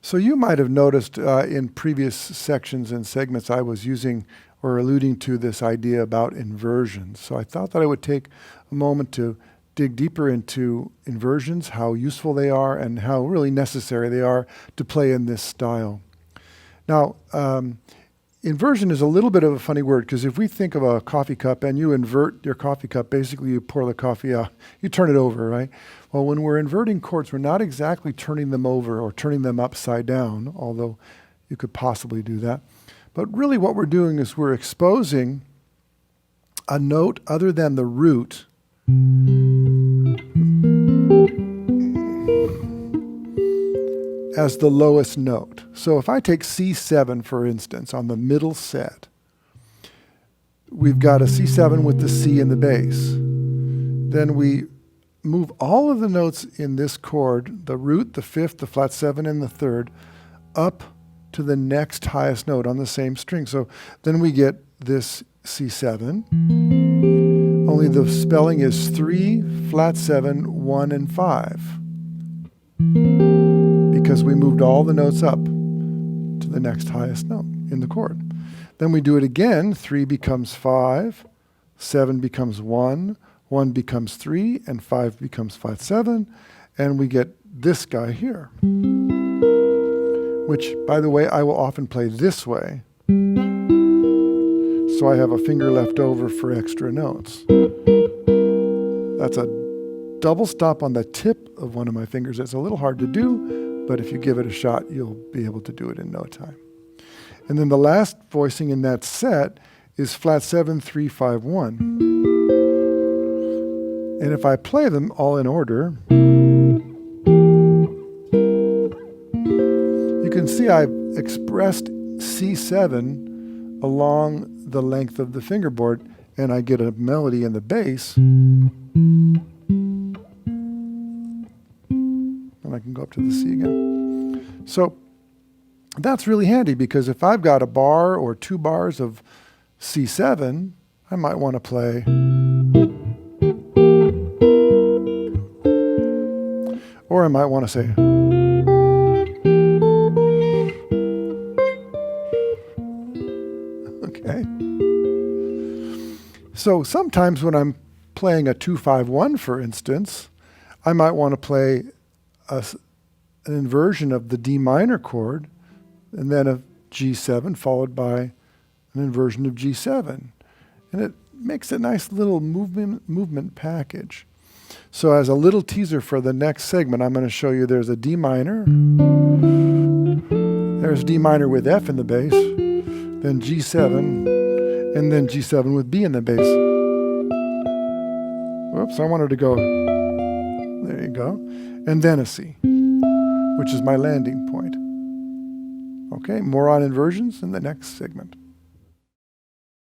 So you might have noticed in previous sections and segments I was using or alluding to this idea about inversions. So I thought that I would take a moment to dig deeper into inversions, how useful they are, and how really necessary they are to play in this style. Now, inversion is a little bit of a funny word, because if we think of a coffee cup and you invert your coffee cup, basically you pour the coffee out, you turn it over, right? Well, when we're inverting chords, we're not exactly turning them over or turning them upside down, although you could possibly do that. But really what we're doing is we're exposing a note other than the root as the lowest note. So if I take C7, for instance, on the middle set, we've got a C7 with the C in the bass. Then we move all of the notes in this chord, the root, the fifth, the flat 7, and the third, up to the next highest note on the same string. So then we get this C7, only the spelling is 3, flat 7, 1, and 5. Because we moved all the notes up to the next highest note in the chord. Then we do it again. 3 becomes 5, 7 becomes 1, 1 becomes 3, and 5 becomes flat 7, and we get this guy here, which, by the way, I will often play this way, so I have a finger left over for extra notes. That's a double stop on the tip of one of my fingers. It's a little hard to do, but if you give it a shot, you'll be able to do it in no time. And then the last voicing in that set is flat 7, 3, 5, 1. And if I play them all in order, you can see I've expressed C7 along the length of the fingerboard, and I get a melody in the bass. And I can go up to the C again. So that's really handy, because if I've got a bar or 2 bars of C7, I might want to play. Or I might want to say. Okay. So sometimes when I'm playing a 2-5-1, for instance, I might want to play an inversion of the D minor chord, and then a G7 followed by an inversion of G7. And it makes a nice little movement package. So as a little teaser for the next segment, I'm going to show you there's a D minor, there's D minor with F in the bass, then G7, and then G7 with B in the bass. Whoops, I wanted to go, there you go, and then a C, which is my landing point. Okay, more on inversions in the next segment.